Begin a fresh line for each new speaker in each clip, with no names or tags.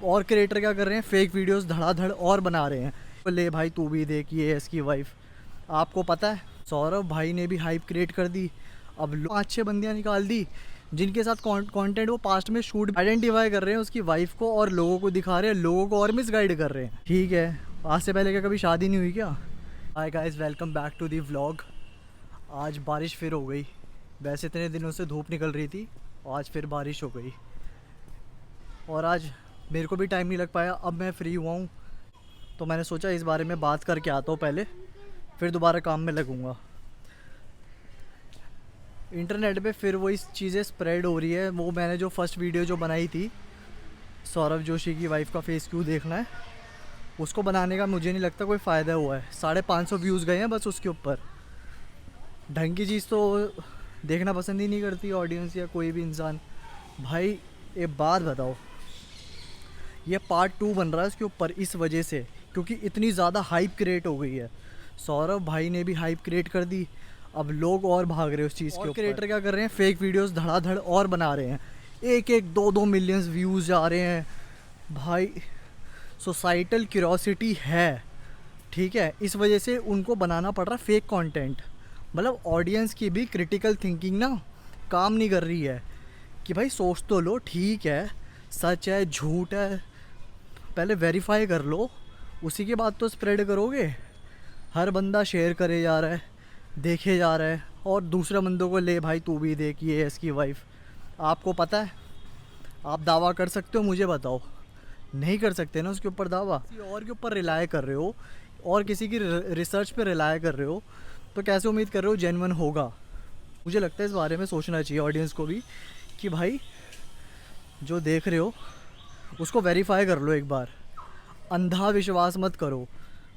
अब और क्रिएटर क्या कर रहे हैं, फेक वीडियोस धड़ाधड़ और बना रहे हैं। ले भाई तू भी देख, ये है इसकी वाइफ। आपको पता है सौरभ भाई ने भी हाइप क्रिएट कर दी। अब 5-6 बंदियाँ निकाल दी जिनके साथ कंटेंट वो पास्ट में शूट आइडेंटिफाई कर रहे हैं उसकी वाइफ को और लोगों को दिखा रहे हैं, लोगों को और मिसगाइड कर रहे हैं। ठीक है, आज से पहले क्या कभी शादी नहीं हुई क्या? Hi guys, welcome back to the vlog. आज बारिश फिर हो गई। वैसे इतने दिनों से धूप निकल रही थी, आज फिर बारिश हो गई और आज मेरे को भी टाइम नहीं लग पाया। अब मैं फ्री हुआ हूँ तो मैंने सोचा इस बारे में बात करके आता हूँ पहले, फिर दोबारा काम में लगूँगा। इंटरनेट पे फिर वही चीज़ें स्प्रेड हो रही है। वो मैंने जो फर्स्ट वीडियो जो बनाई थी, सौरभ जोशी की वाइफ का फेस क्यों देखना है, उसको बनाने का मुझे नहीं लगता कोई फ़ायदा हुआ है। 550 व्यूज़ गए हैं बस उसके ऊपर। ढंग की चीज़ तो देखना पसंद ही नहीं करती ऑडियंस या कोई भी इंसान। भाई एक बात बताओ, ये पार्ट 2 बन रहा है इसके ऊपर इस वजह से, क्योंकि इतनी ज़्यादा हाइप क्रिएट हो गई है। सौरभ भाई ने भी हाइप क्रिएट कर दी, अब लोग और भाग रहे हैं उस चीज़ के ऊपर। क्रिएटर क्या कर रहे हैं, फेक वीडियोस धड़ाधड़ और बना रहे हैं। 1-1, 2-2 मिलियंस व्यूज़ जा रहे हैं। भाई सोसाइटल क्यूरोसिटी है, ठीक है, इस वजह से उनको बनाना पड़ रहा है फेक कंटेंट। मतलब ऑडियंस की भी क्रिटिकल थिंकिंग ना काम नहीं कर रही है कि भाई सोच तो लो, ठीक है सच है झूठ है, पहले वेरीफाई कर लो, उसी के बाद तो स्प्रेड करोगे। हर बंदा शेयर करे जा रहा है, देखे जा रहा है और दूसरे बंदों को ले भाई तू भी देख, ये है इसकी वाइफ। आपको पता है, आप दावा कर सकते हो, मुझे बताओ। नहीं कर सकते ना उसके ऊपर दावा। किसी और के ऊपर रिलाय कर रहे हो और किसी की रिसर्च पे रिलाय कर रहे हो, तो कैसे उम्मीद कर रहे हो जेन्युइन होगा? मुझे लगता है इस बारे में सोचना चाहिए ऑडियंस को भी कि भाई जो देख रहे हो उसको वेरीफाई कर लो एक बार। अंधा विश्वास मत करो।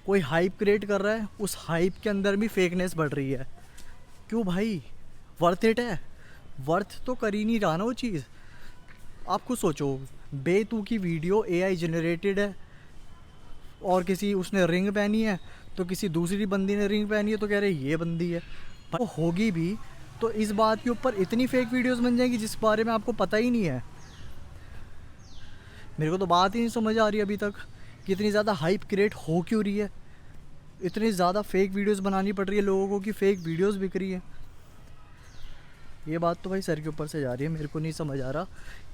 कोई हाइप क्रिएट कर रहा है, उस हाइप के अंदर भी फेकनेस बढ़ रही है। क्यों भाई, वर्थ इट है? वर्थ तो कर ही नहीं रहा ना वो चीज़। आप खुद सोचो, बेतू की वीडियो एआई जनरेटेड है और किसी उसने रिंग पहनी है, तो किसी दूसरी बंदी ने रिंग पहनी है तो कह रहे ये बंदी है। पर वो होगी भी तो इस बात के ऊपर इतनी फेक वीडियोस बन जाएंगी जिस बारे में आपको पता ही नहीं है। मेरे को तो बात ही नहीं समझ आ रही अभी तक कि इतनी ज़्यादा हाइप क्रिएट हो क्यों रही है। इतनी ज़्यादा फेक वीडियोस बनानी पड़ रही है लोगों को कि फेक वीडियोस बिक रही है। ये बात तो भाई सर के ऊपर से जा रही है। मेरे को नहीं समझ आ रहा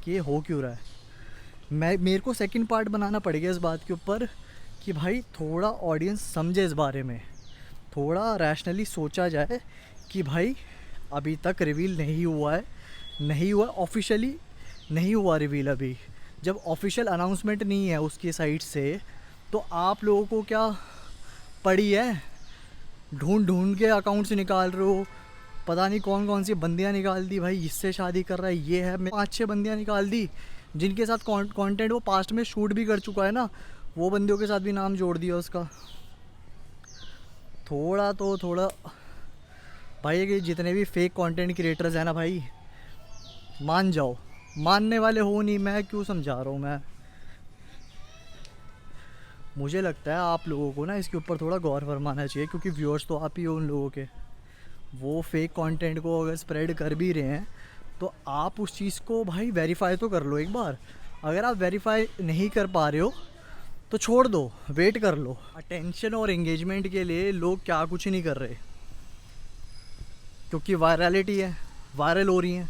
कि ये हो क्यों रहा है। मेरे को सेकंड पार्ट बनाना पड़ेगा इस बात के ऊपर कि भाई थोड़ा ऑडियंस समझे इस बारे में, थोड़ा रैशनली सोचा जाए कि भाई अभी तक रिवील नहीं हुआ है, नहीं हुआ ऑफिशियली, नहीं हुआ रिवील अभी। जब ऑफिशियल अनाउंसमेंट नहीं है उसकी साइड से, तो आप लोगों को क्या पड़ी है? ढूंढ ढूंढ के अकाउंट से निकाल रहे हो, पता नहीं कौन कौन सी बंदियां निकाल दी भाई, इससे शादी कर रहा है, ये है। 5-6 बंदियां निकाल दी जिनके साथ कंटेंट वो पास्ट में शूट भी कर चुका है ना, वो बंदियों के साथ भी नाम जोड़ दिया उसका। थोड़ा भाई कि जितने भी फेक कंटेंट क्रिएटर्स हैं ना भाई, मान जाओ। मानने वाले हो नहीं, मैं क्यों समझा रहा हूँ मैं। मुझे लगता है आप लोगों को ना इसके ऊपर थोड़ा गौर फरमाना चाहिए, क्योंकि व्यूअर्स तो आप ही हो उन लोगों के। वो फेक कंटेंट को अगर स्प्रेड कर भी रहे हैं तो आप उस चीज़ को भाई वेरीफाई तो कर लो एक बार। अगर आप वेरीफाई नहीं कर पा रहे हो तो छोड़ दो, वेट कर लो। अटेंशन और एंगेजमेंट के लिए लोग क्या कुछ नहीं कर रहे, क्योंकि वायरलिटी है, वायरल हो रही हैं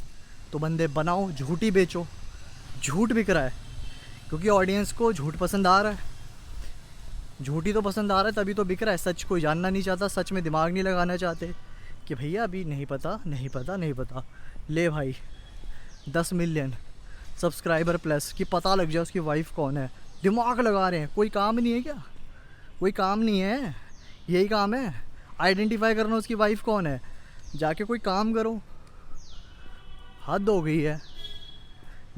तो बंदे बनाओ, झूठी बेचो। झूठ बिक रहा है क्योंकि ऑडियंस को झूठ पसंद आ रहा है। झूठी तो पसंद आ रहा है तभी तो बिक रहा है। सच कोई जानना नहीं चाहता, सच में दिमाग नहीं लगाना चाहते कि भैया अभी नहीं पता, नहीं पता, नहीं पता। ले भाई 10 मिलियन सब्सक्राइबर प्लस कि पता लग जाए उसकी वाइफ कौन है। दिमाग लगा रहे हैं, कोई काम नहीं है क्या? कोई काम नहीं है, यही काम है आइडेंटिफाई करना उसकी वाइफ कौन है। जाके कोई काम करो। हद हो गई है।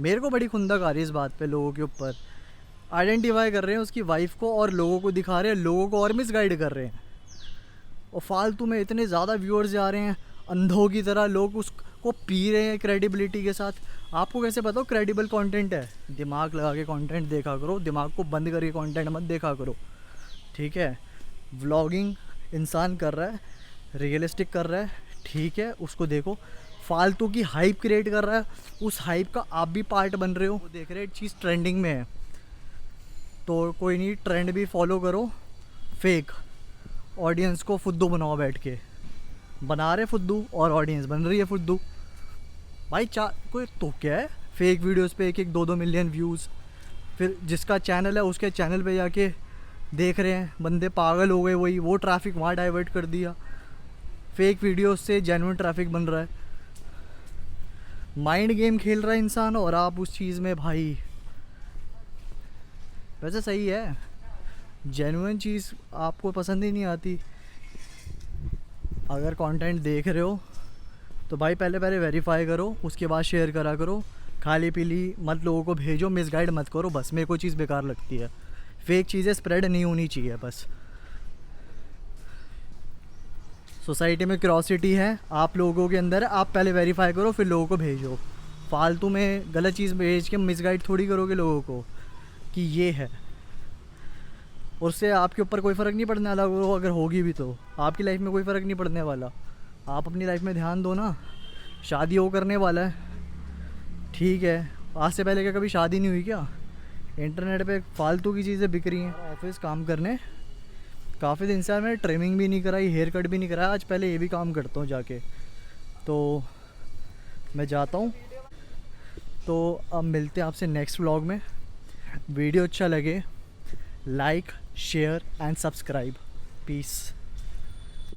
मेरे को बड़ी खुंदक आ रही है इस बात पे लोगों के ऊपर। आइडेंटिफाई कर रहे हैं उसकी वाइफ को और लोगों को दिखा रहे हैं, लोगों को और मिसगाइड कर रहे हैं। और फालतू में इतने ज़्यादा व्यूअर्स जा रहे हैं, अंधों की तरह लोग उसको पी रहे हैं क्रेडिबिलिटी के साथ। आपको कैसे पता हो क्रेडिबल कंटेंट है? दिमाग लगा के कंटेंट देखा करो, दिमाग को बंद करके कंटेंट मत देखा करो, ठीक है? व्लॉगिंग इंसान कर रहा है, रियलिस्टिक कर रहा है, ठीक है, उसको देखो। फालतू की हाइप क्रिएट कर रहा है, उस हाइप का आप भी पार्ट बन रहे हो। वो देख रहे हैं चीज़ ट्रेंडिंग में है तो कोई नहीं, ट्रेंड भी फॉलो करो, फेक ऑडियंस को फुद्दू बनाओ, बैठ के बना रहे फुद्दू और ऑडियंस बन रही है फुद्दू। भाई कोई तो क्या है, फेक वीडियोस पे 1-1 2-2 मिलियन व्यूज़, फिर जिसका चैनल है उसके चैनल पे जाके देख रहे हैं बंदे, पागल हो गए, वही वो ट्रैफिक वहाँ डाइवर्ट कर दिया। फेक वीडियोस से जेन्युइन ट्रैफिक बन रहा है, माइंड गेम खेल रहा है इंसान, और आप उस चीज़ में भाई। वैसे सही है, जेन्युइन चीज़ आपको पसंद ही नहीं आती। अगर कंटेंट देख रहे हो तो भाई पहले वेरीफाई करो, उसके बाद शेयर करा करो। खाली पीली मत लोगों को भेजो, मिसगाइड मत करो, बस मेरे को चीज़ बेकार लगती है। फेक चीज़ें स्प्रेड नहीं होनी चाहिए बस। सोसाइटी में क्यूरोसिटी है आप लोगों के अंदर, आप पहले वेरीफाई करो फिर लोगों को भेजो। फालतू में गलत चीज़ भेज के मिसगाइड थोड़ी करोगे लोगों को कि ये है, उससे आपके ऊपर कोई फ़र्क नहीं पड़ने वाला। वो अगर होगी भी तो आपकी लाइफ में कोई फ़र्क नहीं पड़ने वाला। आप अपनी लाइफ में ध्यान दो ना, शादी हो करने वाला है, ठीक है, आज से पहले क्या कभी शादी नहीं हुई क्या? इंटरनेट पे फालतू की चीज़ें बिक रही हैं। ऑफिस काम करने काफ़ी दिन से यार मैंने ट्रिमिंग भी नहीं कराई, हेयर कट भी नहीं कराया, आज पहले ये भी काम करता हूँ जाके। तो मैं जाता हूँ, तो अब मिलते हैं आपसे नेक्स्ट व्लॉग में। वीडियो अच्छा लगे like share and subscribe. Piece.